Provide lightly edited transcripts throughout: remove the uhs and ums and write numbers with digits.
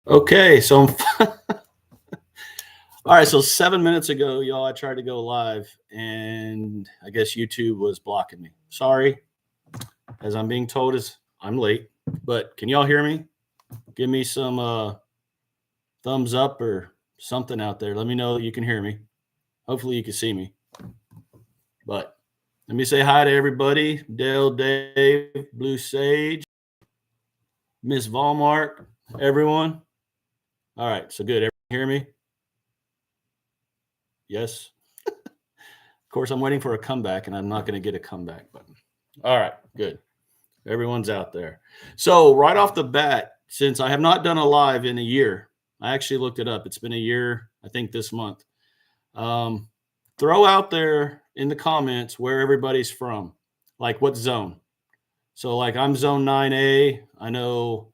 Okay, so all right, so 7 minutes ago, y'all, I tried to go live, and I guess YouTube was blocking me. Sorry, as I'm being told is I'm late, but can y'all hear me? Give me some thumbs up or something out there. Let me know that you can hear me. Hopefully you can see me. But let me say hi to everybody. Dale, Dave, Blue Sage, Miss Walmart, everyone. All right, so good. Everyone hear me? Yes. Of course, I'm waiting for a comeback, and I'm not going to get a comeback button. All right, good. Everyone's out there. So right off the bat, since I have not done a live in a year, I actually looked it up. It's been a year, I think, this month. Throw out there in the comments where everybody's from, like what zone. So like I'm zone 9A. I know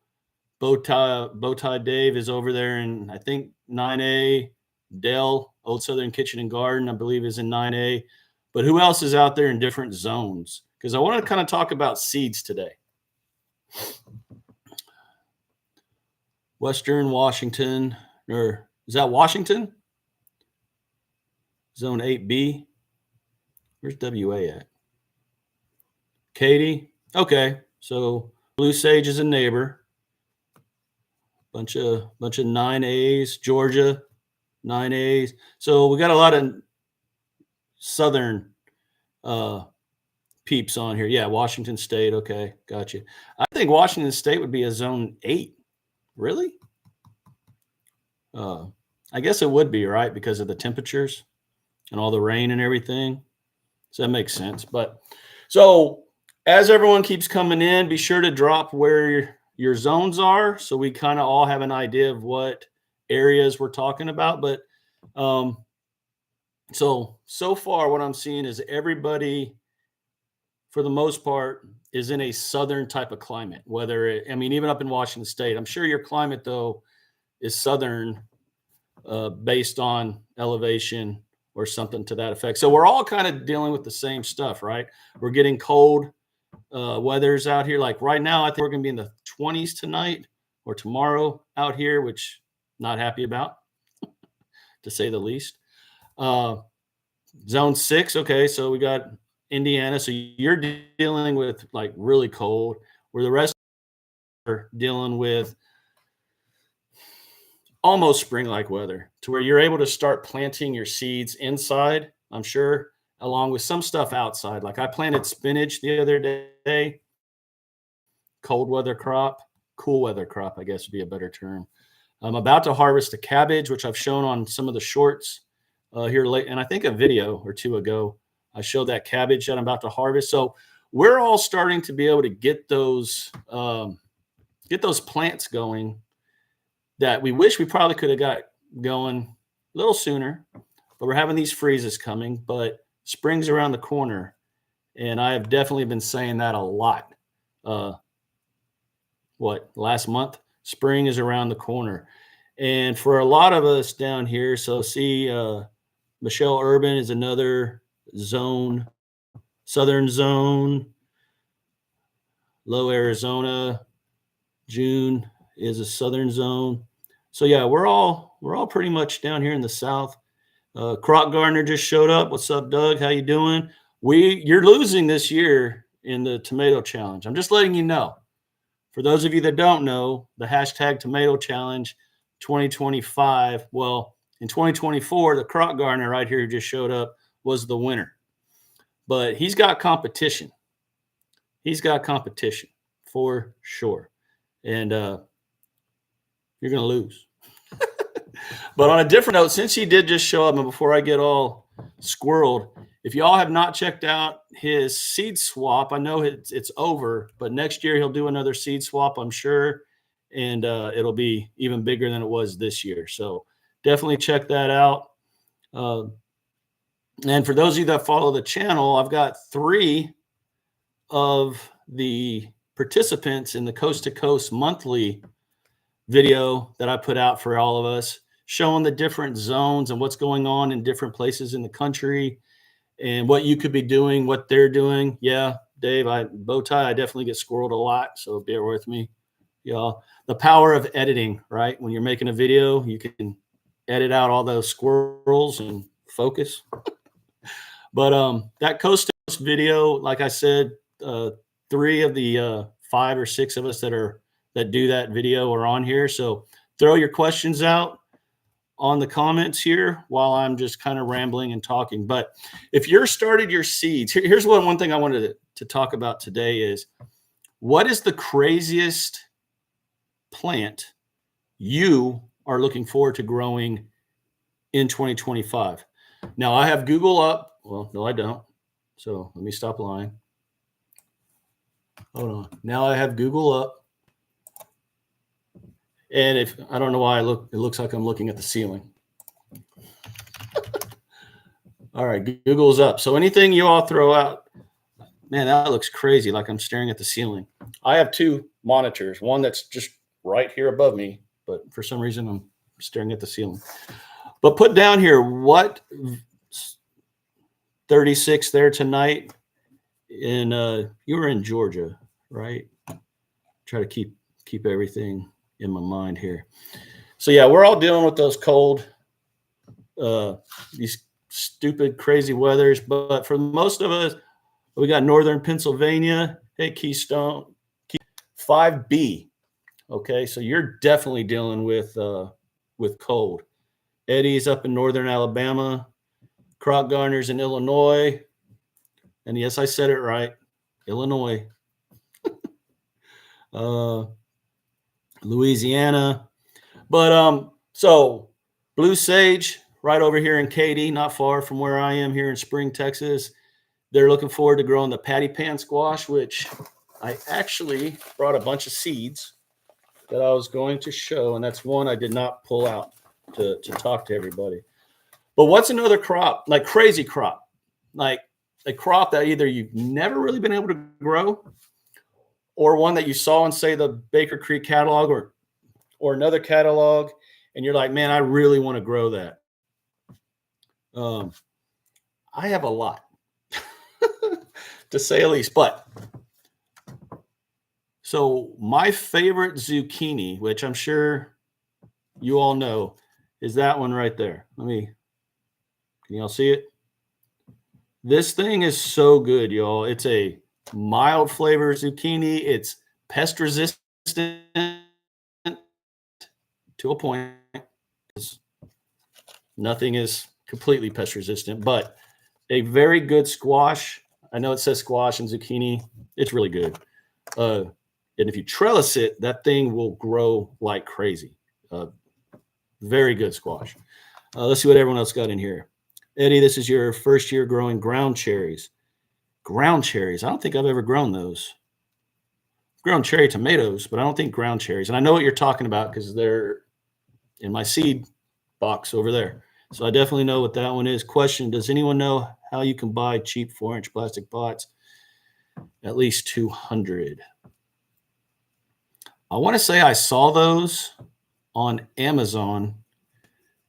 Bowtie Dave is over there in, I think, 9A. Dell, Old Southern Kitchen and Garden, I believe, is in 9A. But who else is out there in different zones? Because I want to kind of talk about seeds today. Western Washington, or is that Washington? Zone 8B. Where's WA at? Katie. Okay, so Blue Sage is a neighbor. Bunch of 9As. Georgia, 9As. So we got a lot of southern peeps on here. Yeah, Washington State. Okay, got you. I think Washington State would be a zone 8. Really? I guess it would be, right? Because of the temperatures and all the rain and everything. So that makes sense. But so as everyone keeps coming in, be sure to drop where your zones are so we kind of all have an idea of what areas we're talking about. But so far what I'm seeing is everybody, for the most part, is in a southern type of climate. Whether even up in Washington State, I'm sure your climate though is southern based on elevation or something to that effect. So we're all kind of dealing with the same stuff, right? We're getting cold weathers out here. Like right now, I think we're going to be in the 20s tonight or tomorrow out here, which not happy about, to say the least. Zone 6. Okay, so we got Indiana. So you're dealing with like really cold, where the rest are dealing with almost spring-like weather, to where you're able to start planting your seeds inside, I'm sure, along with some stuff outside. Like I planted spinach the other day, cold weather crop, cool weather crop, I guess would be a better term. I'm about to harvest a cabbage, which I've shown on some of the shorts here late. And I think a video or two ago, I showed that cabbage that I'm about to harvest. So we're all starting to be able to get those plants going that we wish we probably could have got going a little sooner, but we're having these freezes coming. But spring's around the corner, and I have definitely been saying that a lot. Last month? Spring is around the corner. And for a lot of us down here, so see, Michelle Urban is another zone, southern zone. Low Arizona, June is a southern zone. So yeah, we're all pretty much down here in the south. Croc Gardener just showed up. What's up, Doug? How you doing? You're losing this year in the tomato challenge. I'm just letting you know. For those of you that don't know, the hashtag tomato challenge 2025. Well, in 2024, the Croc Gardener right here who just showed up was the winner. But he's got competition. He's got competition for sure. And you're going to lose. But on a different note, since he did just show up, and before I get all squirreled, if y'all have not checked out his seed swap, I know it's over, but next year he'll do another seed swap, I'm sure, and it'll be even bigger than it was this year. So definitely check that out. And for those of you that follow the channel, I've got 3 of the participants in the Coast to Coast monthly video that I put out for all of us, showing the different zones and what's going on in different places in the country and what you could be doing, what they're doing. Yeah, Dave, Bowtie, I definitely get squirreled a lot, so bear with me. Y'all, the power of editing, right? When you're making a video, you can edit out all those squirrels and focus. But that coast to coast video, like I said, 3 of the 5 or 6 of us that do that video are on here. So throw your questions out on the comments here while I'm just kind of rambling and talking. But if you're started your seeds, here's one thing I wanted to talk about today is, what is the craziest plant you are looking forward to growing in 2025? Now, I have Google up. Well, no, I don't. So let me stop lying. Hold on. Now I have Google up. And if I don't know why it looks like I'm looking at the ceiling. All right, Google's up. So anything you all throw out, man, that looks crazy, like I'm staring at the ceiling. I have 2 monitors, one that's just right here above me, but for some reason I'm staring at the ceiling. But put down here, what 36 there tonight in you were in Georgia, right? Try to keep everything in my mind here. So yeah, we're all dealing with those cold, these stupid, crazy weathers. But for most of us, we got northern Pennsylvania. Hey, Keystone 5B. Okay, so you're definitely dealing with cold. Eddie's up in northern Alabama. Croc garners in Illinois. And yes, I said it right, Illinois. Louisiana. But so blue sage right over here in Katy, not far from where I am here in Spring, Texas. They're looking forward to growing the patty pan squash, which I actually brought a bunch of seeds that I was going to show, and that's one I did not pull out to talk to everybody. But what's another crop, like crazy crop, like a crop that either you've never really been able to grow, or one that you saw in, say, the Baker Creek catalog or another catalog, and you're like, man, I really want to grow that. I have a lot, to say the least. But so my favorite zucchini, which I'm sure you all know, is that one right there. Can y'all see it? This thing is so good, y'all. It's a mild flavor zucchini. It's pest resistant to a point. Nothing is completely pest resistant, but a very good squash. I know it says squash and zucchini. It's really good. And if you trellis it, that thing will grow like crazy. Very good squash. Let's see what everyone else got in here. Eddie, this is your first year growing ground cherries. Ground cherries. I don't think I've ever grown those. I've grown cherry tomatoes, but I don't think ground cherries. And I know what you're talking about because they're in my seed box over there. So I definitely know what that one is. Question, does anyone know how you can buy cheap 4-inch plastic pots? At least 200. I want to say I saw those on Amazon,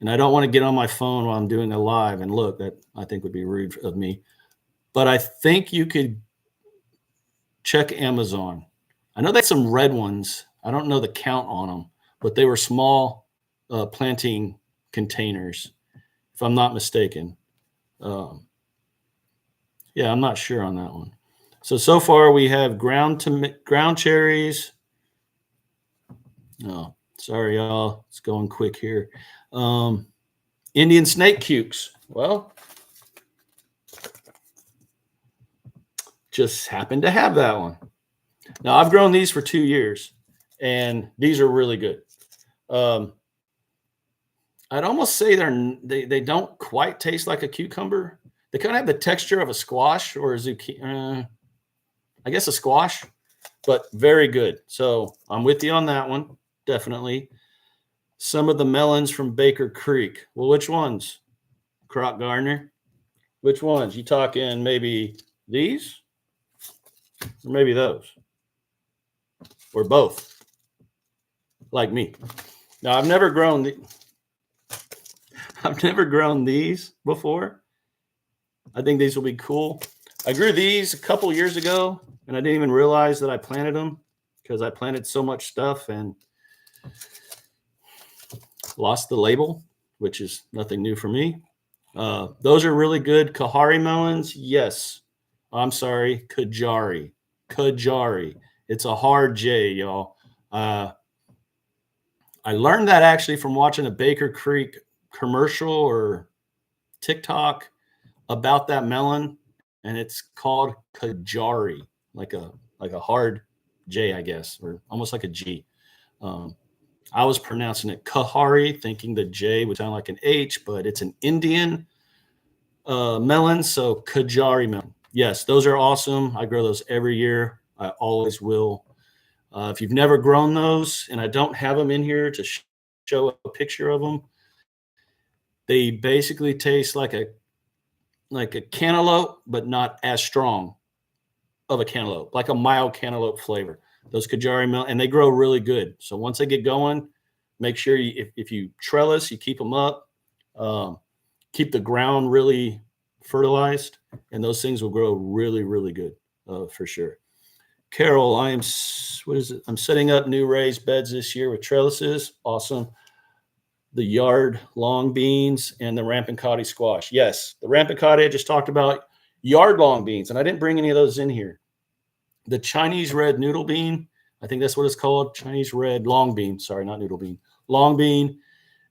and I don't want to get on my phone while I'm doing a live and look. That I think would be rude of me. But I think you could check Amazon. I know there's some red ones. I don't know the count on them, but they were small planting containers, if I'm not mistaken. Yeah, I'm not sure on that one. So far we have ground cherries. Oh, sorry, y'all. It's going quick here. Indian snake cukes. Well, just happened to have that one. Now, I've grown these for 2 years, and these are really good. I'd almost say they don't quite taste like a cucumber. They kind of have the texture of a squash or a zucchini. I guess a squash, but very good. So I'm with you on that one, definitely. Some of the melons from Baker Creek. Well, which ones? Croc Gardner? Which ones? You talking maybe these? Or maybe those? Or both? Like me. Now, I've never grown these before. I think these will be cool. I grew these a couple years ago, and I didn't even realize that I planted them. because I planted so much stuff and lost the label, which is nothing new for me. Those are really good. Kahari melons, yes. I'm sorry, Kajari. Kajari. It's a hard J, y'all. I learned that actually from watching a Baker Creek commercial or TikTok about that melon, and it's called Kajari, like a hard J, I guess, or almost like a G. I was pronouncing it Kahari, thinking the J would sound like an H, but it's an Indian melon, so Kajari melon. Yes, those are awesome. I grow those every year. I always will. If you've never grown those, and I don't have them in here to show a picture of them, they basically taste like a cantaloupe, but not as strong of a cantaloupe, like a mild cantaloupe flavor. Those Kajari melon, and they grow really good. So once they get going, make sure if you trellis, you keep them up, keep the ground really fertilized, and those things will grow really, really good for sure. Carol, I'm setting up new raised beds this year with trellises. Awesome. The yard long beans and the rampant squash. Yes, the rampant I just talked about, yard long beans, and I didn't bring any of those in here. The Chinese red noodle bean, I think that's what it's called. Chinese red long bean. Sorry, not noodle bean. Long bean.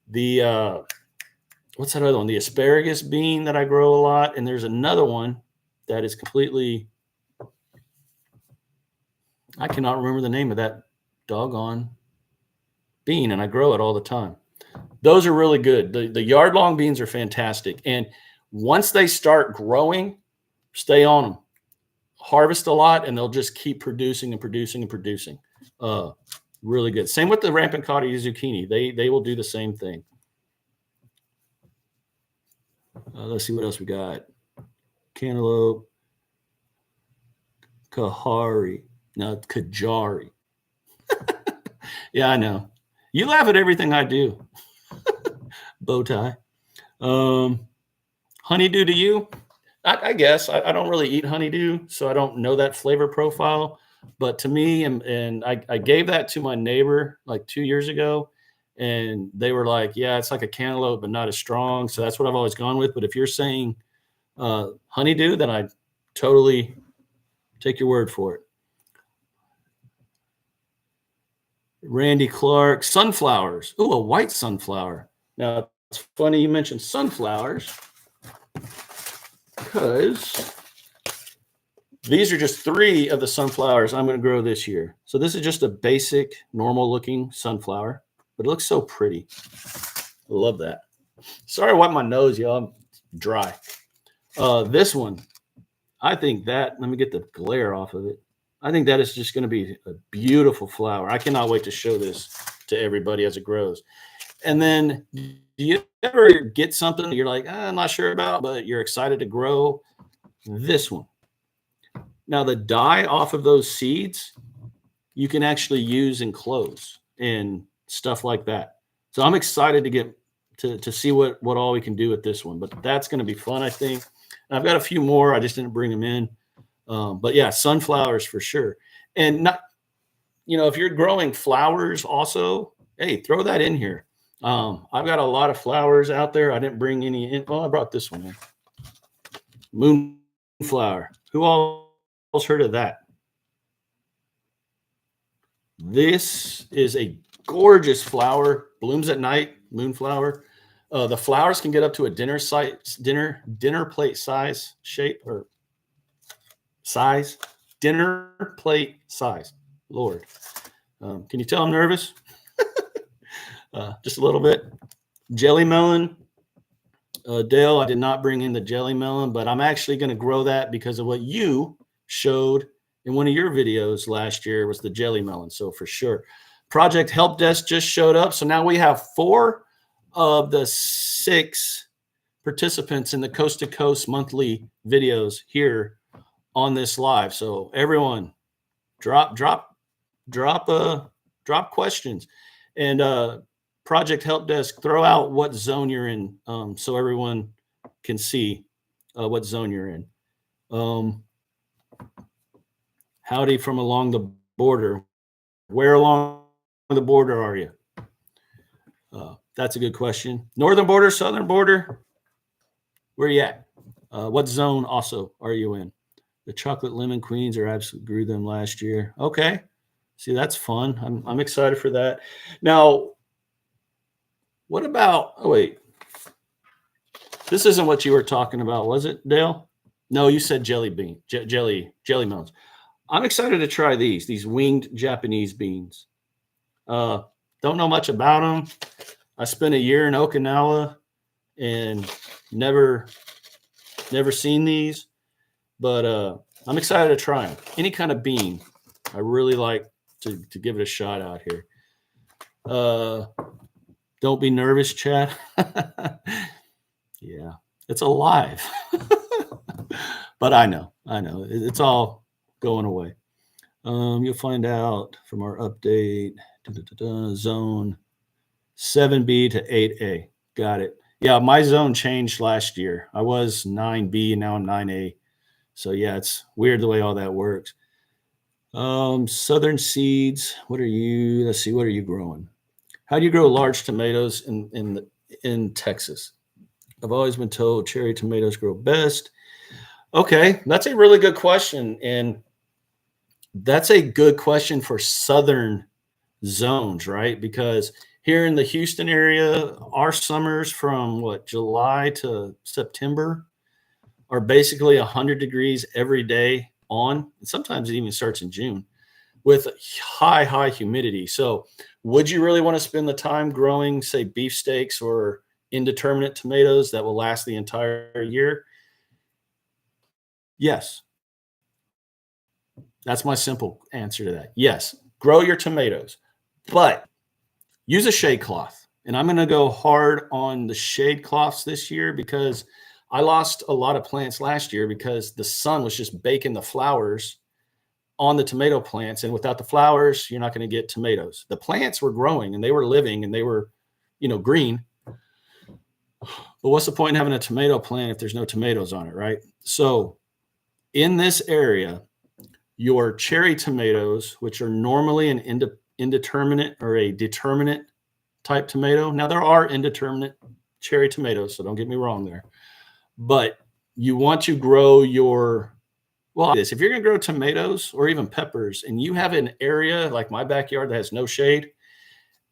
The what's that other one? The asparagus bean that I grow a lot. And there's another one that is completely, I cannot remember the name of that doggone bean, and I grow it all the time. Those are really good. The yard long beans are fantastic. And once they start growing, stay on them. Harvest a lot, and they'll just keep producing and producing and producing. Really good. Same with the rampant zucchini. They will do the same thing. Let's see what else we got. Cantaloupe. Kahari. No, Kajari. Yeah, I know. You laugh at everything I do. Bow tie. Honeydew to you? I guess. I don't really eat honeydew, so I don't know that flavor profile. But to me, and I gave that to my neighbor like 2 years ago, and they were like, yeah, it's like a cantaloupe, but not as strong. So that's what I've always gone with. But if you're saying honeydew, then I totally take your word for it. Randy Clark, sunflowers. Ooh, a white sunflower. Now, it's funny you mentioned sunflowers because these are just 3 of the sunflowers I'm going to grow this year. So this is just a basic, normal-looking sunflower, but it looks so pretty. I love that. Sorry I wiped my nose, y'all. I'm dry. This one, I think that, let me get the glare off of it. I think that is just going to be a beautiful flower. I cannot wait to show this to everybody as it grows. And then, do you ever get something that you're like, I'm not sure about, but you're excited to grow? This one. Now, the dye off of those seeds, you can actually use in clothes and stuff like that. So I'm excited to get to see what all we can do with this one. But that's going to be fun, I think. And I've got a few more. I just didn't bring them in. But yeah, sunflowers for sure. And not, if you're growing flowers also, hey, throw that in here. I've got a lot of flowers out there. I didn't bring any in. Well, I brought this one in. Moonflower. Who else heard of that? This is a gorgeous flower. Blooms at night. Moonflower. The flowers can get up to a dinner plate size shape or size. Dinner plate size. Lord. Can you tell I'm nervous? Just a little bit. Jelly melon. Dale, I did not bring in the jelly melon, but I'm actually going to grow that because of what you showed in one of your videos last year was the jelly melon. So for sure. Project Help Desk just showed up. So now we have 4 of the 6 participants in the Coast to Coast monthly videos here on this live. So everyone drop questions, and Project Help Desk, throw out what zone you're in, so everyone can see what zone you're in. Howdy from along the border. Where along the border are you? That's a good question. Northern border, southern border? Where are you at? What zone also are you in? The chocolate lemon queens are absolutely grew them last year. Okay. See, that's fun. I'm excited for that. Now, what about, oh, wait, this isn't what you were talking about, was it, Dale? No, you said jelly bean, jelly melons. I'm excited to try these winged Japanese beans. Uh, don't know much about them. I spent a year in Okinawa and never seen these, but I'm excited to try them. Any kind of bean, I really like to give it a shot out here. Don't be nervous, Chad. Yeah, it's alive. But I know, it's all going away. You'll find out from our update. Zone 7B to 8A. Got it. Yeah, my zone changed last year. I was 9B and now I'm 9A. So yeah, it's weird the way all that works. Southern seeds. What are you? Let's see. What are you growing? How do you grow large tomatoes in Texas? I've always been told cherry tomatoes grow best. Okay, that's a really good question, and that's a good question for southern zones, right? Because here in the Houston area, our summers from what, July to September are basically 100 degrees every day on. And sometimes it even starts in June with high humidity. So would you really want to spend the time growing, say, beefsteaks or indeterminate tomatoes that will last the entire year? Yes. That's my simple answer to that. Yes, grow your tomatoes, but use a shade cloth. And I'm going to go hard on the shade cloths this year because I lost a lot of plants last year because the sun was just baking the flowers on the tomato plants. And without the flowers, you're not going to get tomatoes. The plants were growing and they were living and they were, green. But what's the point in having a tomato plant if there's no tomatoes on it, right? So in this area, your cherry tomatoes, which are normally an indeterminate or a determinate type tomato. Now, there are indeterminate cherry tomatoes, so don't get me wrong there. But you want to grow if you're going to grow tomatoes or even peppers and you have an area like my backyard that has no shade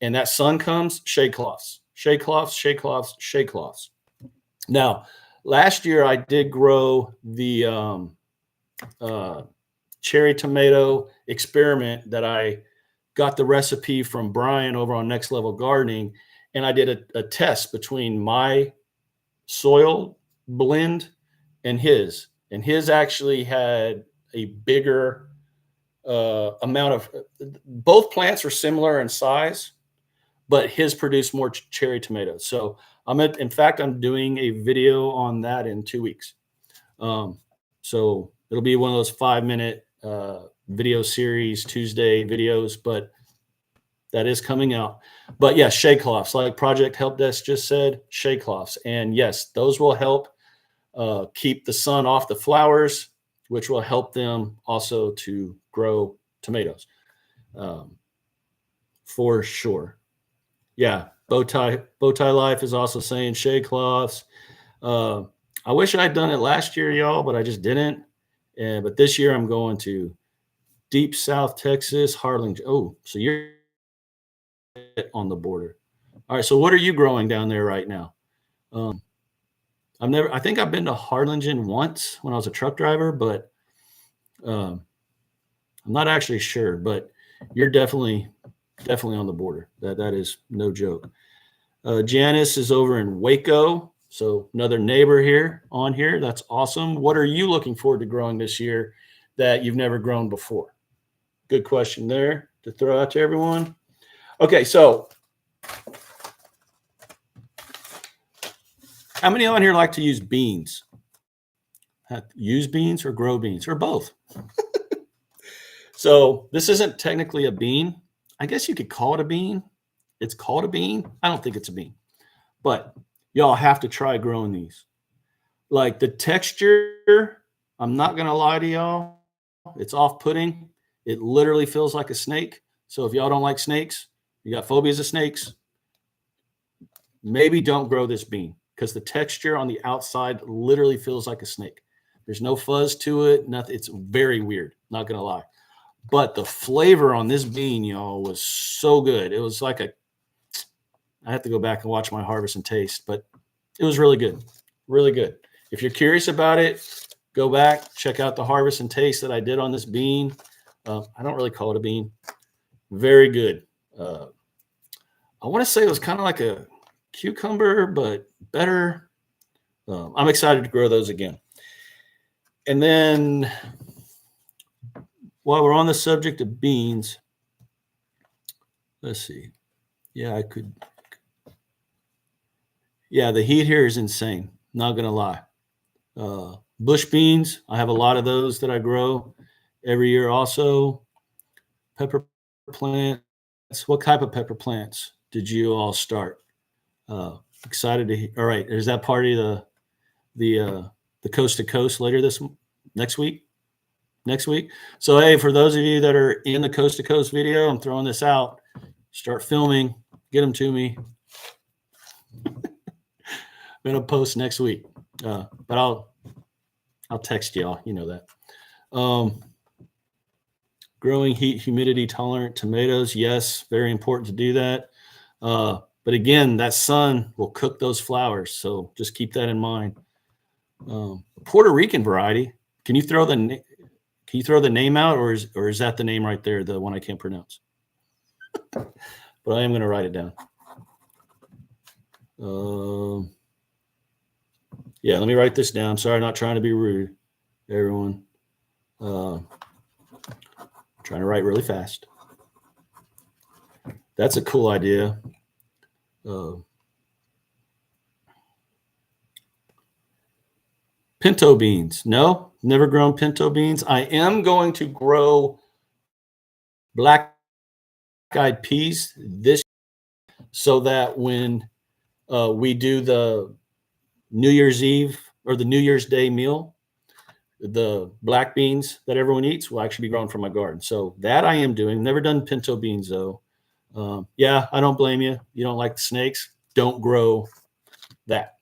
and that sun comes, shade cloths, shade cloths, shade cloths, shade cloths. Now, last year I did grow the cherry tomato experiment that I got the recipe from Brian over on Next Level Gardening. And I did a test between my soil blend and his. And his actually had a bigger amount of, both plants are similar in size, but his produced more cherry tomatoes. So in fact, I'm doing a video on that in 2 weeks. So it'll be one of those 5-minute video series, Tuesday videos, but that is coming out. But yeah, shade cloths, like Project Help Desk just said, shade cloths. And yes, those will help keep the sun off the flowers, which will help them also to grow tomatoes for sure. Yeah, Bowtie Life is also saying shade cloths. I wish I had done it last year, y'all, but I just didn't. But this year I'm going to deep South Texas, Harlingen. Oh, so you're on the border. All right. So what are you growing down there right now? I think I've been to Harlingen once when I was a truck driver, but I'm not actually sure, but you're definitely on the border. That is no joke. Janice is over in Waco. So another neighbor here. That's awesome. What are you looking forward to growing this year that you've never grown before? Good question there to throw out to everyone. Okay, so how many on here like to use beans? Use beans or grow beans or both? So this isn't technically a bean. I guess you could call it a bean. It's called a bean. I don't think it's a bean, but y'all have to try growing these. Like the texture, I'm not going to lie to y'all. It's off-putting. It literally feels like a snake. So if y'all don't like snakes, you got phobias of snakes, maybe don't grow this bean because the texture on the outside literally feels like a snake. There's no fuzz to it. Nothing. It's very weird. Not going to lie. But the flavor on this bean, y'all, was so good. It was like I have to go back and watch my harvest and taste, but it was really good. Really good. If you're curious about it, go back, check out the harvest and taste that I did on this bean. I don't really call it a bean. Very good. I want to say it was kind of like a cucumber, but better. I'm excited to grow those again. And then while we're on the subject of beans, let's see. Yeah, I could. Yeah, the heat here is insane. Not going to lie. Bush beans, I have a lot of those that I grow every year also. Pepper plants. What type of pepper plants did you all start? Excited to hear. All right, is that part of the coast to coast later next week? Next week. So hey, for those of you that are in the coast to coast video, I'm throwing this out. Start filming. Get them to me. I'm gonna post next week, but I'll text y'all. You know that. Growing heat, humidity tolerant tomatoes. Yes, very important to do that. But again, that sun will cook those flowers, so just keep that in mind. Puerto Rican variety. Can you throw the name out, or is that the name right there, the one I can't pronounce? But I am going to write it down. Yeah, let me write this down. Sorry, not trying to be rude, everyone. Trying to write really fast. That's a cool idea. Pinto beans. No, never grown pinto beans. I am going to grow black-eyed peas this year so that when we do the New Year's Eve or the New Year's Day meal, the black beans that everyone eats will actually be grown from my garden. So that I am doing. Never done pinto beans though. Yeah, I don't blame you. You don't like the snakes. Don't grow that.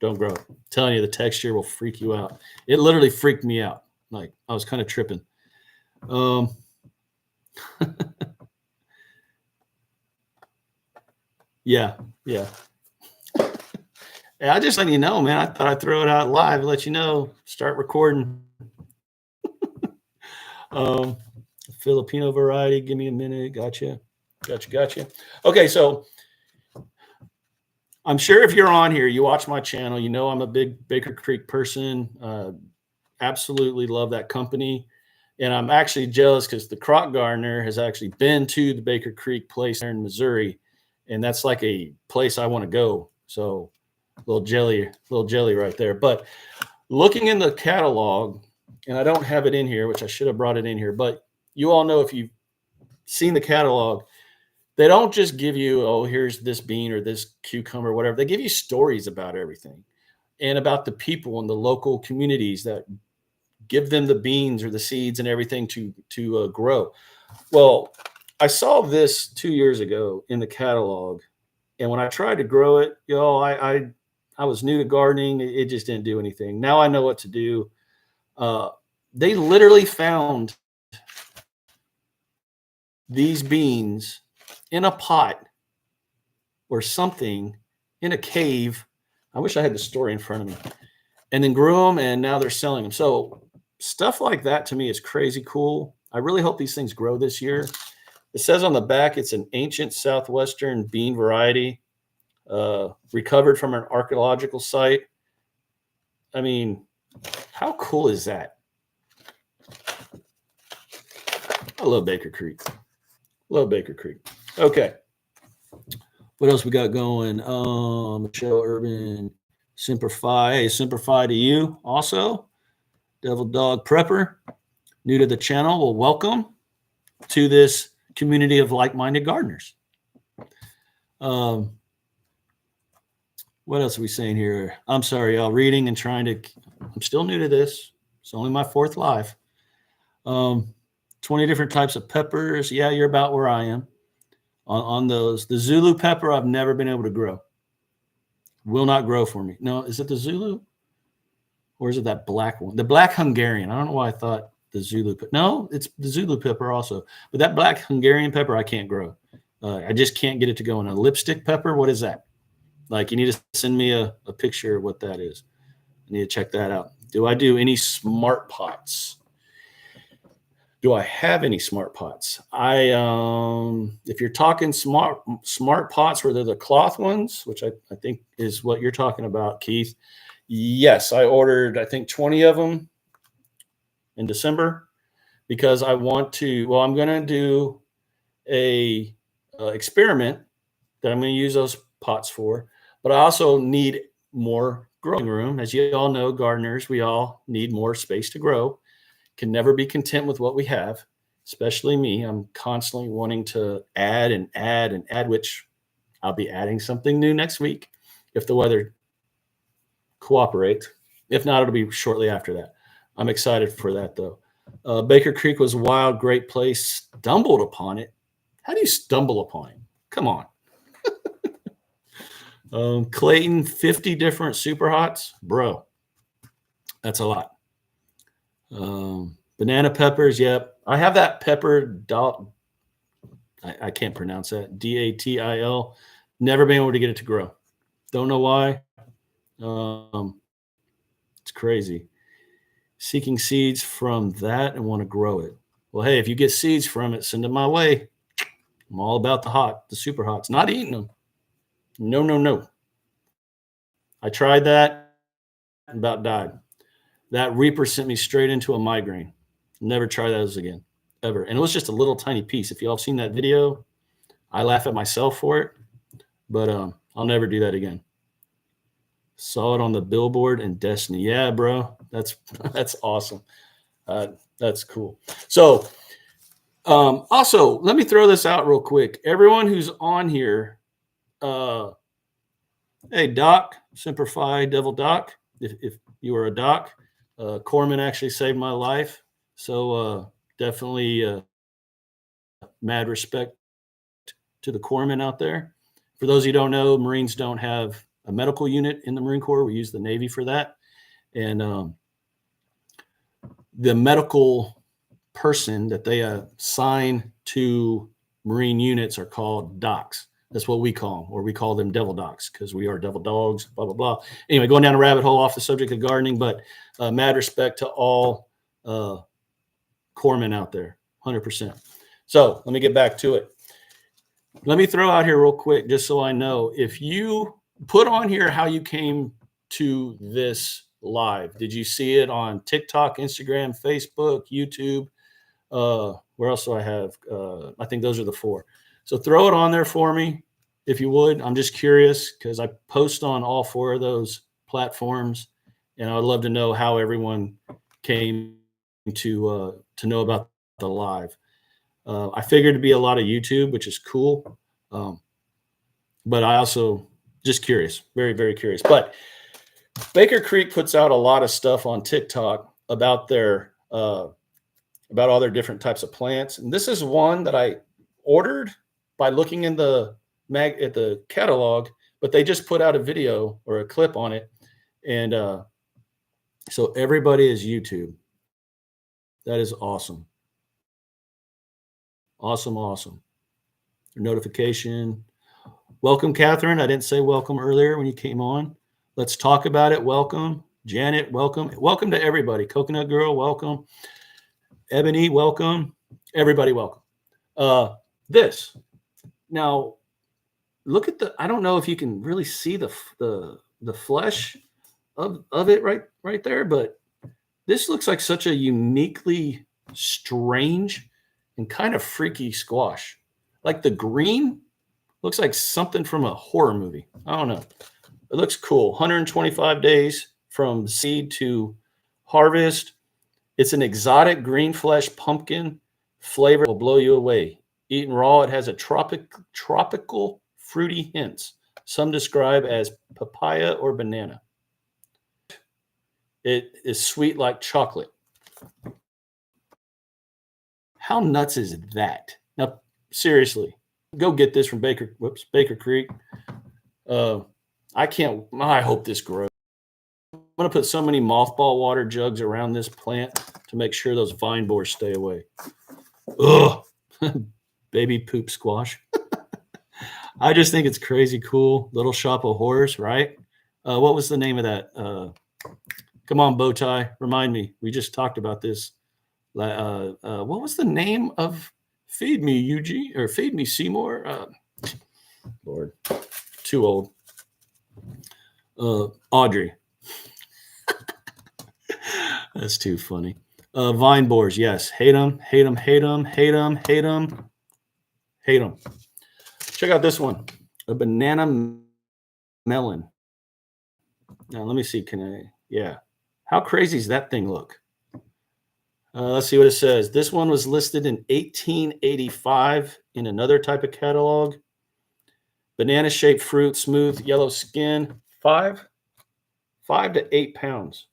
Don't grow it. I'm telling you, the texture will freak you out. It literally freaked me out. Like I was kind of tripping. Yeah. I just let you know, man. I thought I'd throw it out live and let you know. Start recording. Filipino variety. Give me a minute. Gotcha. Okay, so I'm sure if you're on here, you watch my channel, you know I'm a big Baker Creek person. Absolutely love that company. And I'm actually jealous because the crock gardener has actually been to the Baker Creek place there in Missouri. And that's like a place I want to go. So little jelly right there. But looking in the catalog, and I don't have it in here, which I should have brought it in here, but you all know if you've seen the catalog, they don't just give you, oh, here's this bean or this cucumber, or whatever. They give you stories about everything and about the people in the local communities that give them the beans or the seeds and everything to grow. Well, I saw this 2 years ago in the catalog, and when I tried to grow it, I was new to gardening. It just didn't do anything. Now I know what to do. They literally found these beans in a pot or something in a cave. I wish I had the story in front of me. And then grew them, and now they're selling them. So stuff like that to me is crazy cool. I really hope these things grow this year. It says on the back it's an ancient southwestern bean variety, recovered from an archaeological site. I mean, how cool is that? I love Baker Creek. Okay. What else we got going? Michelle Urban, Simplify. Hey, Simplify to you also. Devil Dog Prepper, new to the channel. Well, welcome to this community of like-minded gardeners. What else are we saying here? I'm sorry, y'all. Reading and trying to. I'm still new to this. It's only my 4th live. 20 different types of peppers. Yeah, you're about where I am on those. The Zulu pepper, I've never been able to grow. Will not grow for me. No, is it the Zulu? Or is it that black one? The black Hungarian. I don't know why I thought the Zulu. No, it's the Zulu pepper also. But that black Hungarian pepper, I can't grow. I just can't get it to go in. A lipstick pepper, what is that? Like, you need to send me a picture of what that is. I need to check that out. Do I do any smart pots? Do I have any smart pots? If you're talking smart pots where they're the cloth ones, which I think is what you're talking about, Keith. Yes, I ordered, I think 20 of them in December because I want to, well, I'm going to do a experiment that I'm going to use those pots for, but I also need more growing room. As you all know, gardeners, we all need more space to grow. Can never be content with what we have, especially me. I'm constantly wanting to add and add and add, which I'll be adding something new next week if the weather cooperates. If not, it'll be shortly after that. I'm excited for that, though. Baker Creek was wild, great place. Stumbled upon it. How do you stumble upon it? Come on. Clayton, 50 different super hots. Bro, that's a lot. Banana peppers, yep. I have that pepper I can't pronounce that. DATIL. Never been able to get it to grow. Don't know why. It's crazy. Seeking seeds from that and want to grow it. Well, hey, if you get seeds from it, send them my way. I'm all about the super hots. Not eating them. No, no, no. I tried that and about died. That Reaper sent me straight into a migraine. Never try those again, ever. And it was just a little tiny piece. If you all have seen that video, I laugh at myself for it, but I'll never do that again. Saw it on the billboard in Destiny. Yeah, bro, that's awesome. That's cool. So also, let me throw this out real quick. Everyone who's on here, hey, Doc, Semper Fi, Devil Doc, if you are a doc, Corman actually saved my life. So definitely mad respect to the corpsmen out there. For those of you who don't know, Marines don't have a medical unit in the Marine Corps. We use the Navy for that. And the medical person that they assign to Marine units are called docs. That's what we call them, or we call them devil docs because we are devil dogs, blah, blah, blah. Anyway, going down a rabbit hole off the subject of gardening, but mad respect to all corpsmen out there, 100%. So let me get back to it. Let me throw out here real quick, just so I know, if you put on here how you came to this live. Did you see it on TikTok, Instagram, Facebook, YouTube? Where else do I have? I think those are the four. So throw it on there for me, if you would. I'm just curious because I post on all four of those platforms, and I would love to know how everyone came to know about the live. I figured it'd be a lot of YouTube, which is cool. But I also just curious, very, very curious. But Baker Creek puts out a lot of stuff on TikTok about their about all their different types of plants. And this is one that I ordered by looking in the at the catalog, but they just put out a video or a clip on it. And so everybody is YouTube. That is awesome. Awesome, awesome. Notification. Welcome, Catherine. I didn't say welcome earlier when you came on. Let's talk about it. Welcome. Janet, welcome. Welcome to everybody. Coconut Girl, welcome. Ebony, welcome. Everybody, welcome. This. Now, look at the, I don't know if you can really see the flesh of it right there, but this looks like such a uniquely strange and kind of freaky squash. Like the green looks like something from a horror movie. I don't know. It looks cool. 125 days from seed to harvest. It's an exotic green flesh pumpkin flavor. Will blow you away. Eaten raw, it has a tropical fruity hints. Some describe as papaya or banana. It is sweet like chocolate. How nuts is that? Now, seriously, go get this from Baker Creek. I hope this grows. I'm going to put so many mothball water jugs around this plant to make sure those vine borers stay away. Ugh. Baby poop squash. I just think it's crazy cool. Little Shop of Horrors, right? What was the name of that? Come on, Bowtie, remind me. We just talked about this. What was the name of Feed Me Eugene or Feed Me Seymour? Lord, too old. Audrey. That's too funny. Vine borers, yes. Hate them, hate them, hate them, hate them, hate them, hate them. Check out this one, a banana melon. Now, let me see. Yeah. How crazy does that thing look? Let's see what it says. This one was listed in 1885 in another type of catalog. Banana-shaped fruit, smooth yellow skin, 5 to 8 pounds.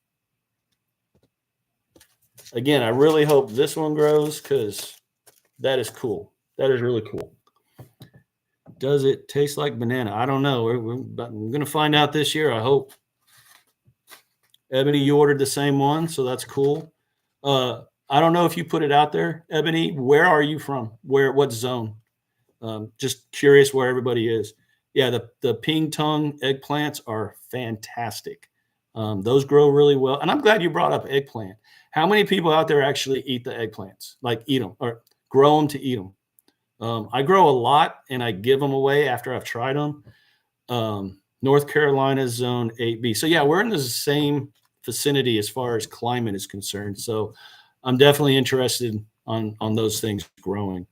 Again, I really hope this one grows because that is cool. That is really cool. Does it taste like banana? I don't know. We're going to find out this year, I hope. Ebony, you ordered the same one, so that's cool. I don't know if you put it out there. Ebony, where are you from? What zone? Just curious where everybody is. Yeah, the ping tongue eggplants are fantastic. Those grow really well. And I'm glad you brought up eggplant. How many people out there actually eat the eggplants? Like eat them or grow them to eat them? I grow a lot and I give them away after I've tried them. North Carolina zone 8B. So yeah, we're in the same vicinity as far as climate is concerned. So I'm definitely interested on those things growing.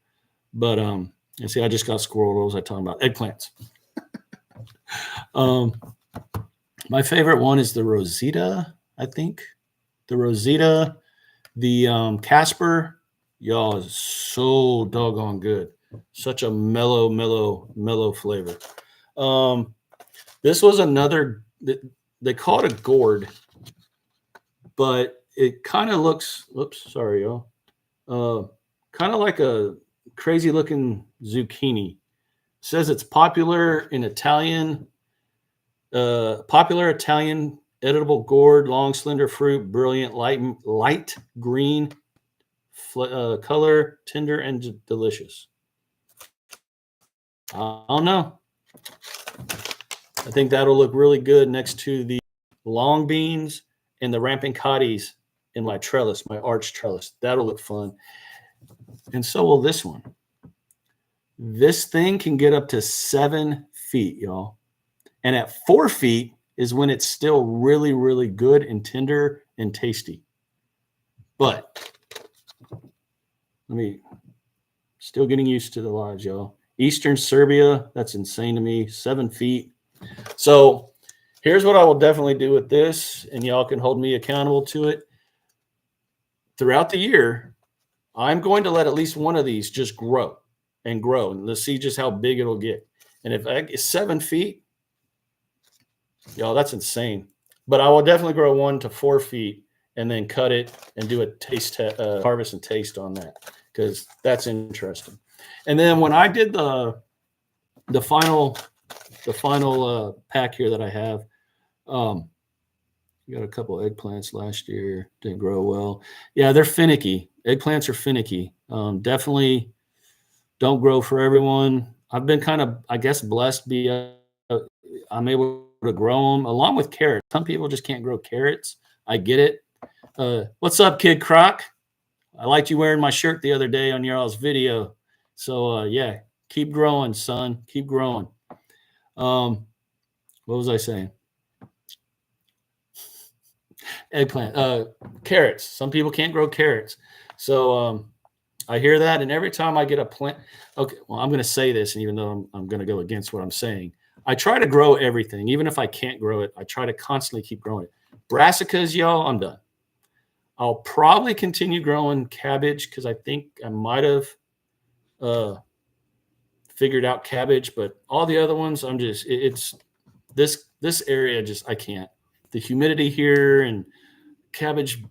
But and see, I just got squirrel rolls. I talking about eggplants. My favorite one is the Rosita, I think. The Rosita, the Casper, y'all is so doggone good. Such a mellow flavor. This was another, they call it a gourd, but it kind of looks, whoops, sorry, y'all. Kind of like a crazy looking zucchini. It says it's popular Italian edible gourd, long slender fruit, brilliant light green color, tender and delicious. I don't know. I think that'll look really good next to the long beans and the ramping cotties in my trellis, my arch trellis. That'll look fun. And so will this one. This thing can get up to 7 feet, y'all. And at 4 feet is when it's still really, really good and tender and tasty. But still getting used to the lodge, y'all. Eastern Serbia, that's insane to me, 7 feet. So here's what I will definitely do with this, and y'all can hold me accountable to it. Throughout the year, I'm going to let at least one of these just grow, and let's see just how big it'll get. And if it's 7 feet, y'all, that's insane. But I will definitely grow 1 to 4 feet and then cut it and do a taste harvest and taste on that because that's interesting. And then when I did the final pack here that I have, got a couple of eggplants last year, didn't grow well. Yeah, they're finicky. Eggplants are finicky. Definitely don't grow for everyone. I've been kind of, I guess, blessed. I'm able to grow them along with carrots. Some people just can't grow carrots. I get it. What's up, Kid Croc? I liked you wearing my shirt the other day on your all's video. So yeah, keep growing, son. Keep growing. What was I saying? Eggplant, carrots. Some people can't grow carrots. So I hear that, and every time I get a plant, okay, well, I'm going to say this, and even though I'm going to go against what I'm saying, I try to grow everything. Even if I can't grow it, I try to constantly keep growing it. Brassicas, y'all, I'm done. I'll probably continue growing cabbage because I think I might have figured out cabbage, but all the other ones, I'm just, it's this area, just, I can't. The humidity here and cabbage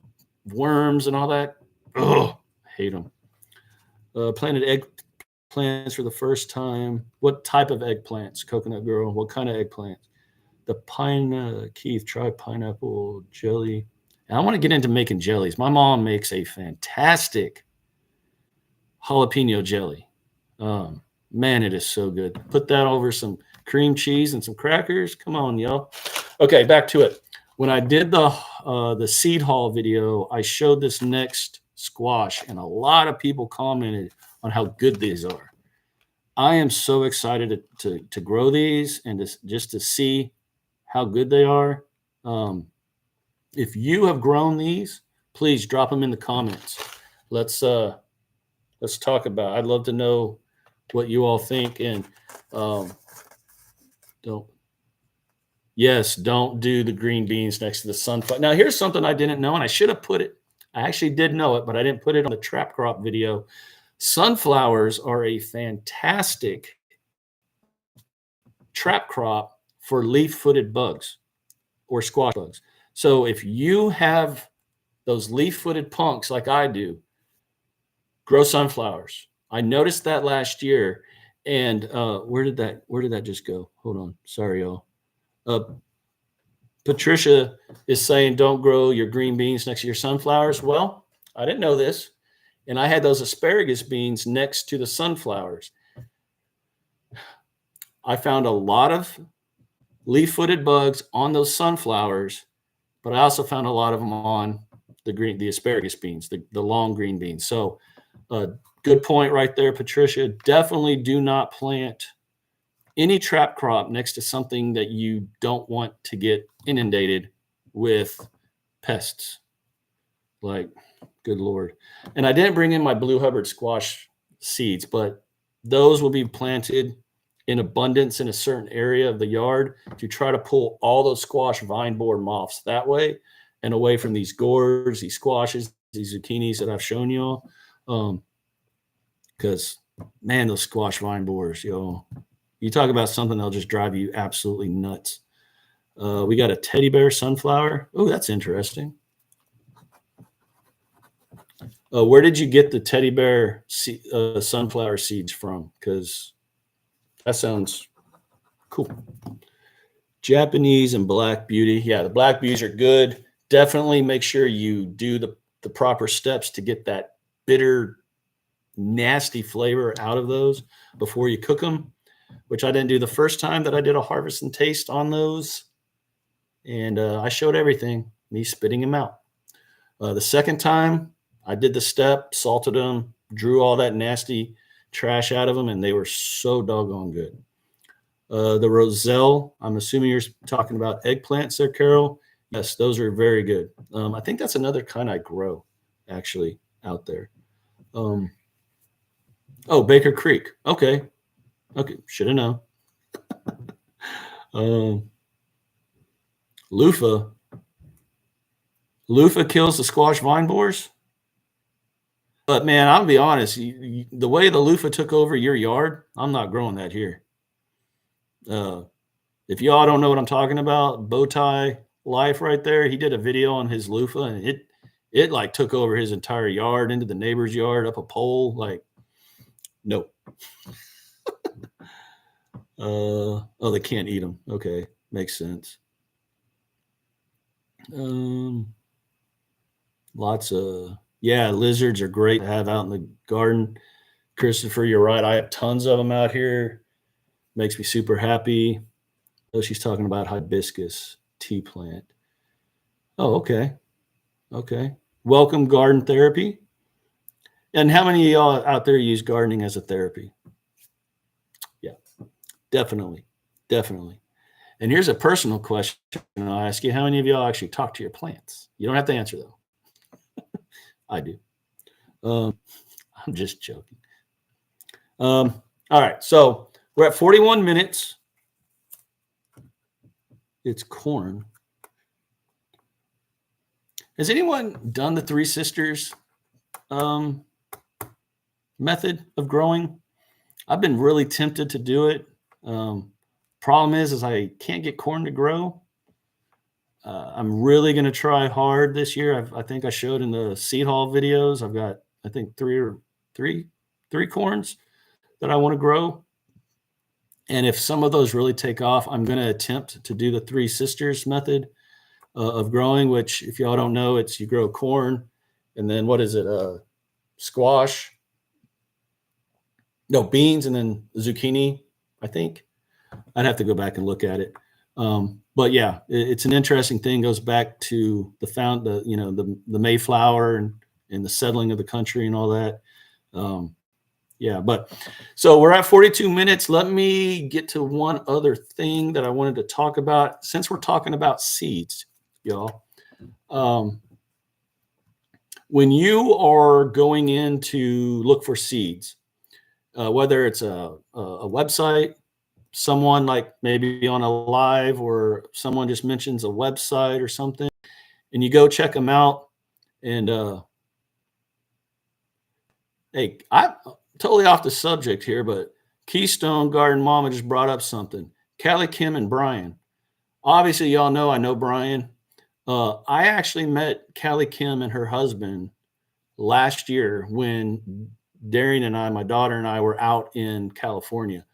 worms and all that, oh, hate them. Planted eggplants for the first time. What type of eggplants? Coconut girl. What kind of eggplants? The pine, Keith, try pineapple jelly. And I want to get into making jellies. My mom makes a fantastic jalapeno jelly. Man, it is so good. Put that over some cream cheese and some crackers. Come on, y'all. Okay, back to it. When I did the seed haul video, I showed this next squash, and a lot of people commented on how good these are. I am so excited to grow these and just to see how good they are. If you have grown these, please drop them in the comments. Let's talk about it. I'd love to know what you all think. And don't do the green beans next to the sunflower. Now, here's something I didn't know, and I should have put it. I actually did know it, but I didn't put it on the trap crop video. Sunflowers are a fantastic trap crop for leaf-footed bugs or squash bugs. So if you have those leaf-footed punks like I do, grow sunflowers. I noticed that last year. And where did that just go? Hold on. Sorry, y'all. Patricia is saying don't grow your green beans next to your sunflowers. Well, I didn't know this. And I had those asparagus beans next to the sunflowers. I found a lot of leaf-footed bugs on those sunflowers, but I also found a lot of them on the asparagus beans, the long green beans. So good point right there, Patricia. Definitely do not plant any trap crop next to something that you don't want to get inundated with pests. Like, good Lord. And I didn't bring in my Blue Hubbard squash seeds, but those will be planted in abundance in a certain area of the yard to try to pull all those squash vine borer moths that way and away from these gourds, these squashes, these zucchinis that I've shown y'all. Because, man, those squash vine borers, yo, you talk about something that'll just drive you absolutely nuts. We got a teddy bear sunflower. Oh, that's interesting. Where did you get the teddy bear sunflower seeds from? Because that sounds cool. Japanese and Black Beauty. Yeah, the Black Beauties are good. Definitely make sure you do the proper steps to get that bitter, nasty flavor out of those before you cook them, which I didn't do the first time that I did a harvest and taste on those. And I showed everything, me spitting them out. The second time, I did the step, salted them, drew all that nasty trash out of them, and they were so doggone good. The Roselle, I'm assuming you're talking about eggplants there, Carol. Yes, those are very good. I think that's another kind I grow, actually, out there. Oh, Baker Creek. Okay. Should have known. Loofah. Loofah kills the squash vine borers. But man, I'll be honest, the way the loofah took over your yard, I'm not growing that here. If y'all don't know what I'm talking about, Bowtie Life right there, he did a video on his loofah, and it like took over his entire yard, into the neighbor's yard, up a pole. Like, nope. Oh, they can't eat them. Okay, makes sense. Lots of, yeah, lizards are great to have out in the garden. Christopher, you're right. I have tons of them out here. Makes me super happy. Oh, she's talking about hibiscus tea plant. Oh, okay. Okay. Welcome garden therapy. And how many of y'all out there use gardening as a therapy? Yeah, definitely. Definitely. And here's a personal question I'll ask you. How many of y'all actually talk to your plants? You don't have to answer, though. I do. I'm just joking. All right. So we're at 41 minutes. It's corn. Has anyone done the Three Sisters method of growing? I've been really tempted to do it. Problem is I can't get corn to grow. I'm really going to try hard this year. I think I showed in the seed haul videos. I've got, I think, three corns that I want to grow. And if some of those really take off, I'm going to attempt to do the three sisters method of growing, which if y'all don't know, it's you grow corn and then what is it? Squash, no, beans, and then zucchini, I think. I'd have to go back and look at it. But yeah, it's an interesting thing. Goes back to the Mayflower and the settling of the country and all that. Yeah, but so we're at 42 minutes. Let me get to one other thing that I wanted to talk about since we're talking about seeds, y'all. When you are going in to look for seeds, whether it's a website, someone like maybe on a live or someone just mentions a website or something, and you go check them out. And hey, I'm totally off the subject here, but Keystone Garden Mama just brought up something. Callie, Kim, and Brian. Obviously, y'all know I know Brian. I actually met Callie Kim and her husband last year when Darian and I, my daughter and I, were out in California.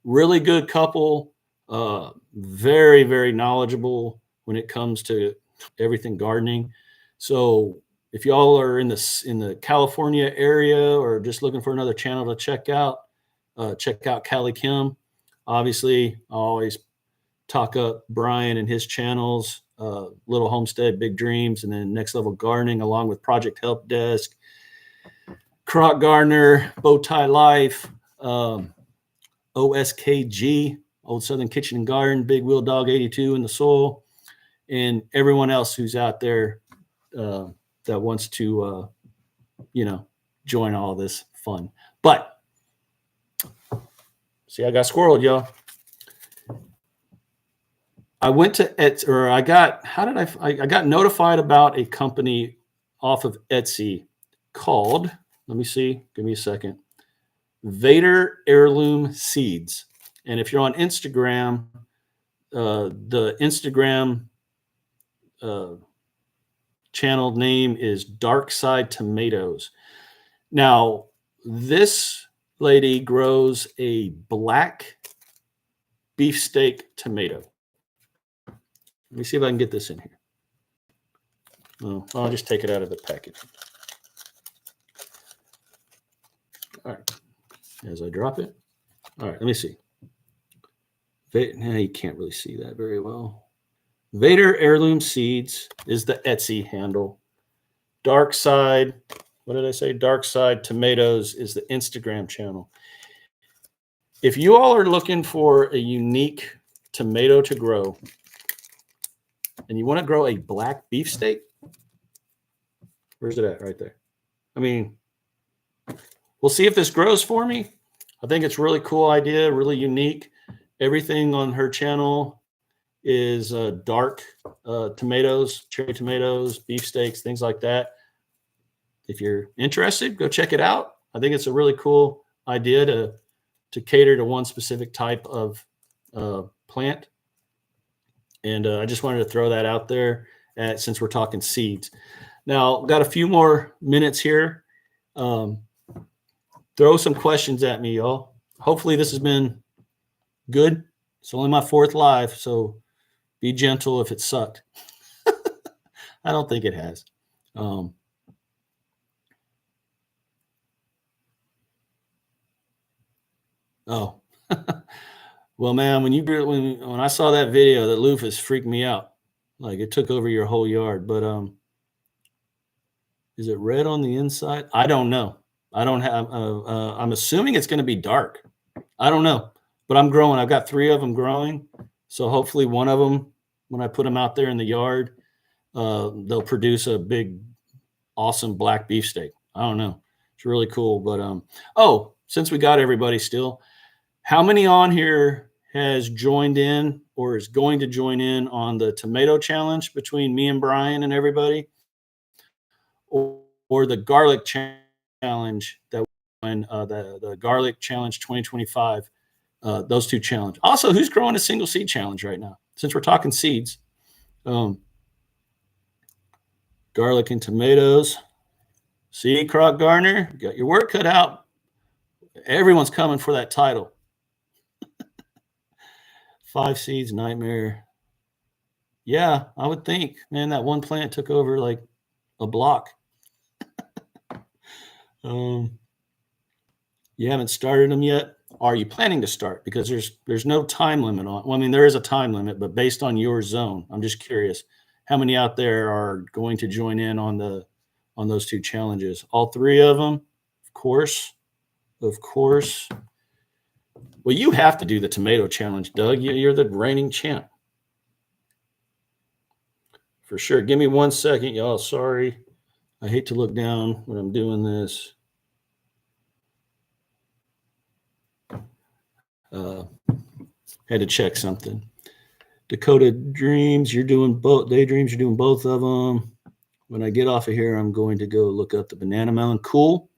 Really good couple, very, very knowledgeable when it comes to everything gardening. So if y'all are in the California area or just looking for another channel to check out Callie Kim. Obviously, I always talk up Brian and his channels, Little Homestead, Big Dreams, and then Next Level Gardening, along with Project Help Desk, Croc Gardener, Bowtie Life, OSKG, Old Southern Kitchen and Garden, Big Wheel Dog 82 in the Soil, and everyone else who's out there that wants to, join all this fun. But see, I got squirreled, y'all. I went to Etsy, or I got notified about a company off of Etsy called, let me see, give me a second, Vader Heirloom Seeds. And if you're on Instagram, the Instagram channel name is Dark Side Tomatoes. Now, this lady grows a black beefsteak tomato. Let me see if I can get this in here. Oh, I'll just take it out of the package. All right. As I drop it. All right, let me see. You can't really see that very well. Vader Heirloom Seeds is the Etsy handle. Dark Side, what did I say? Dark Side Tomatoes is the Instagram channel. If you all are looking for a unique tomato to grow, and you want to grow a black beefsteak, where's it at? Right there. I mean, we'll see if this grows for me. I think it's a really cool idea, really unique. Everything on her channel is dark tomatoes, cherry tomatoes, beefsteaks, things like that. If you're interested, go check it out. I think it's a really cool idea to cater to one specific type of plant. And I just wanted to throw that out there since we're talking seeds. Now, got a few more minutes here. Throw some questions at me, y'all. Hopefully this has been good. It's only my 4th live, so be gentle if it sucked. I don't think it has. Oh, well, man, when I saw that video, the loofahs freaked me out. Like it took over your whole yard. But is it red on the inside? I don't know. I don't have. I'm assuming it's going to be dark. I don't know, but I'm growing. I've got 3 of them growing, so hopefully one of them, when I put them out there in the yard, they'll produce a big, awesome black beefsteak. I don't know. It's really cool. But since we got everybody still. How many on here has joined in or is going to join in on the tomato challenge between me and Brian and everybody, or the garlic challenge that when the garlic challenge 2025? Those 2 challenge. Also, who's growing a single seed challenge right now? Since we're talking seeds, garlic and tomatoes. See, Croc Gardener, you got your work cut out. Everyone's coming for that title. 5 seeds, nightmare. Yeah, I would think, man, that one plant took over like a block. You haven't started them yet. Are you planning to start? Because there's no time limit on. Well, I mean, there is a time limit, but based on your zone, I'm just curious how many out there are going to join in on those 2 challenges. All 3 of them, of course. Well, you have to do the tomato challenge, Doug. You're the reigning champ. For sure. Give me 1 second, y'all. Sorry. I hate to look down when I'm doing this. Had to check something. Dakota Dreams, you're doing both. Daydreams, you're doing both of them. When I get off of here, I'm going to go look up the banana melon. Cool.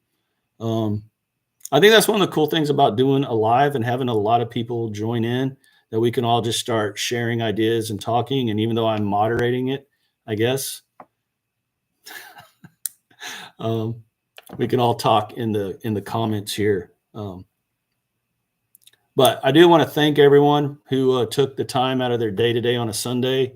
I think that's one of the cool things about doing a live and having a lot of people join in, that we can all just start sharing ideas and talking. And even though I'm moderating it, I guess, we can all talk in the comments here. But I do want to thank everyone who took the time out of their day today on a Sunday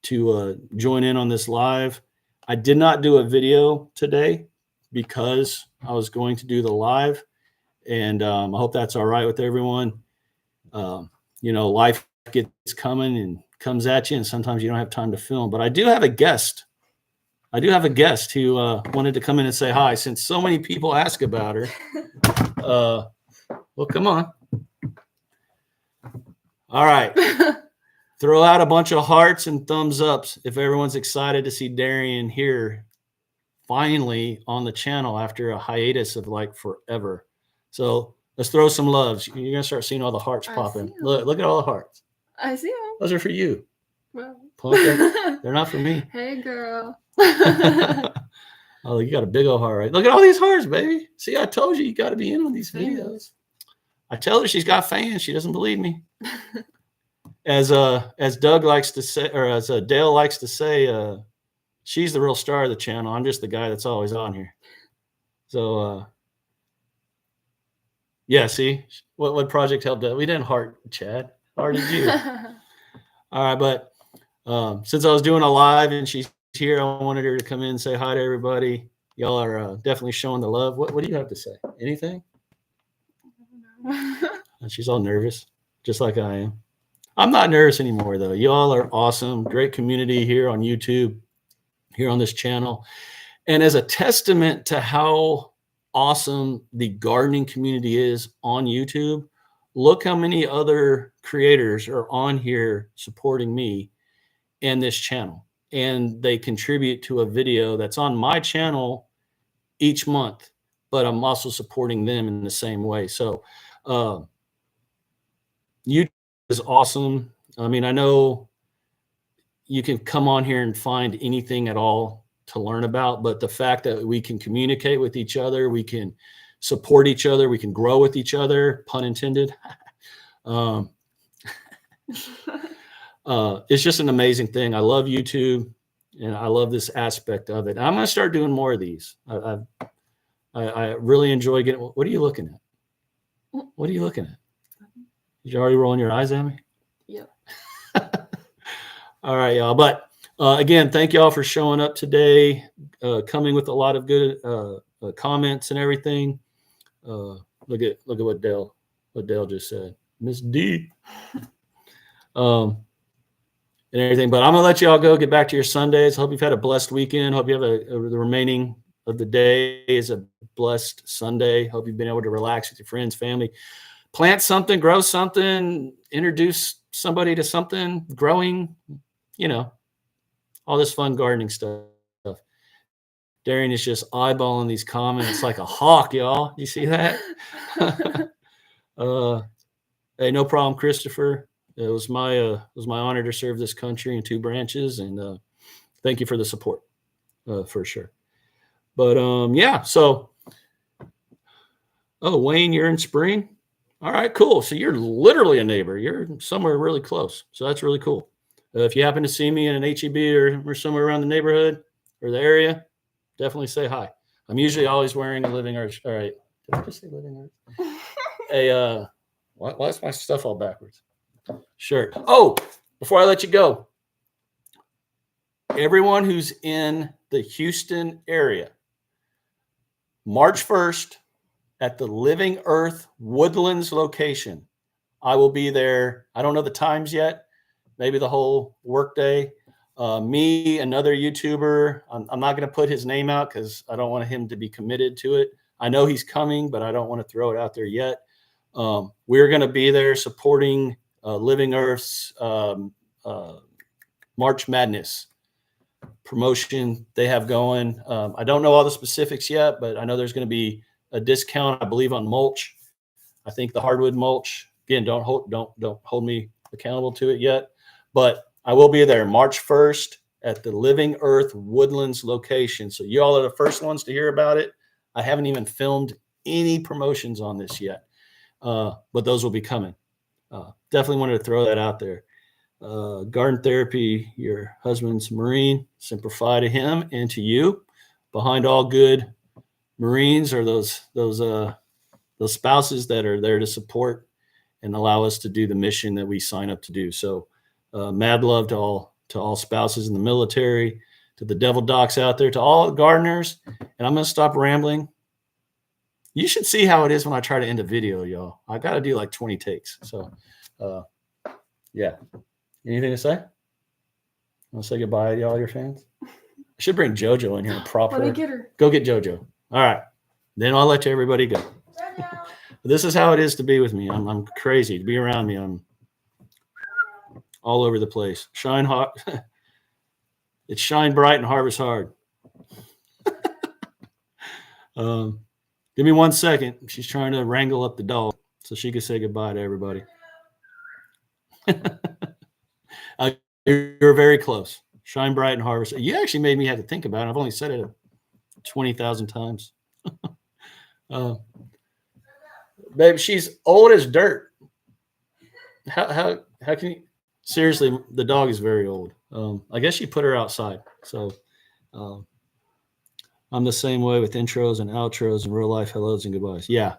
to join in on this live. I did not do a video today because I was going to do the live, and I hope that's all right with everyone. Life gets coming and comes at you, and sometimes you don't have time to film. But I do have a guest. Who wanted to come in and say hi, since so many people ask about her. Well, come on. All right. Throw out a bunch of hearts and thumbs ups if everyone's excited to see Darian here finally on the channel after a hiatus of like forever. So let's throw some loves. You're going to start seeing all the hearts popping. Look at all the hearts. I see them. Those are for you. Well. They're not for me. Hey, girl. Oh, you got a big old heart, right? Look at all these hearts, baby. See, I told you got to be in on these videos. I tell her she's got fans. She doesn't believe me. As Doug likes to say, or as Dale likes to say, she's the real star of the channel. I'm just the guy that's always on here. So, yeah, see, what project helped out? We didn't heart Chad. Hearted you. All right, but since I was doing a live and she's here, I wanted her to come in and say hi to everybody. Y'all are definitely showing the love. What do you have to say? Anything? She's all nervous, just like I am. I'm not nervous anymore, though. Y'all are awesome. Great community here on YouTube, here on this channel. And as a testament to how awesome the gardening community is on YouTube, look how many other creators are on here supporting me and this channel. And they contribute to a video that's on my channel each month, but I'm also supporting them in the same way. So YouTube is awesome. I mean, I know you can come on here and find anything at all to learn about, but the fact that we can communicate with each other, we can support each other, we can grow with each other, pun intended. It's just an amazing thing. I love YouTube, and I love this aspect of it. I'm going to start doing more of these. I really enjoy getting. What are you looking at? What are you looking at? Did you already rolling your eyes at me? Yep. All right, y'all. But again, thank y'all for showing up today, coming with a lot of good comments and everything. Look at what Dale just said, Miss D. And everything. But I'm gonna let y'all go. Get back to your Sundays. Hope you've had a blessed weekend. Hope you have the remaining of the day is a blessed Sunday. Hope you've been able to relax with your friends, family. Plant something, grow something, introduce somebody to something, growing, all this fun gardening stuff. Darian is just eyeballing these comments like a hawk, y'all. You see that? Hey, no problem, Christopher. It was my honor to serve this country in 2 branches, and thank you for the support, for sure. But yeah, so Wayne, you're in Spring. All right, cool. So you're literally a neighbor. You're somewhere really close. So that's really cool. If you happen to see me in an HEB or somewhere around the neighborhood or the area, definitely say hi. I'm usually always wearing a living arch. All right, Did I just say living earth? Why is my stuff all backwards? Sure. Oh, before I let you go, everyone who's in the Houston area, March 1st at the Living Earth Woodlands location. I will be there. I don't know the times yet, maybe the whole workday. Me, another YouTuber, I'm not going to put his name out because I don't want him to be committed to it. I know he's coming, but I don't want to throw it out there yet. We're going to be there supporting Living Earth's March Madness promotion they have going. I don't know all the specifics yet, but I know there's going to be a discount, I believe, on mulch. I think the hardwood mulch. Again, don't hold me accountable to it yet, but I will be there March 1st at the Living Earth Woodlands location. So you all are the first ones to hear about it. I haven't even filmed any promotions on this yet, but those will be coming. Definitely wanted to throw that out there. Garden Therapy, your husband's Marine, Semper Fi to him and to you. Behind all good Marines are those spouses that are there to support and allow us to do the mission that we sign up to do. So mad love to all spouses in the military, to the devil docs out there, to all gardeners. And I'm going to stop rambling. You should see how it is when I try to end a video, y'all. I got to do like 20 takes. So yeah. Anything to say? Want to say goodbye to all your fans? I should bring JoJo in here and prop her. Let me get her. Go get JoJo. All right. Then I'll let everybody go. This is how it is to be with me. I'm crazy to be around me. I'm all over the place. Shine hot. It's shine bright and harvest hard. Give me 1 second. She's trying to wrangle up the dog so she can say goodbye to everybody. You're very close. Shine bright and harvest. You actually made me have to think about it. I've only said it 20,000 times. Babe, she's old as dirt. How can you? Seriously, the dog is very old. I guess you put her outside. So I'm the same way with intros and outros and real life hellos and goodbyes. Yeah.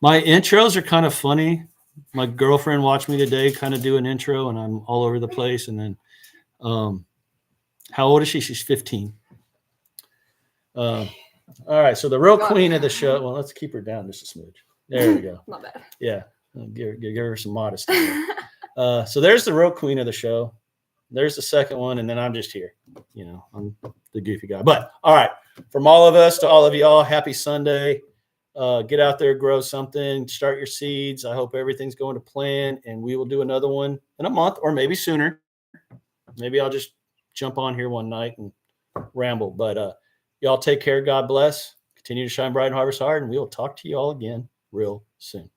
My intros are kind of funny. My girlfriend watched me today kind of do an intro, and I'm all over the place. And then, how old is she? She's 15. All right. So the real queen of the show. Well, let's keep her down just a smidge. There we go. Not bad. Yeah. Give her some modesty. So there's the real queen of the show. There's the second one. And then I'm just here. You know, I'm the goofy guy. But all right. From all of us to all of y'all, happy Sunday. Get out there, grow something, start your seeds. I hope everything's going to plan, and we will do another one in a month or maybe sooner. Maybe I'll just jump on here one night and ramble. But y'all take care. God bless. Continue to shine bright and harvest hard, and we will talk to you all again real soon.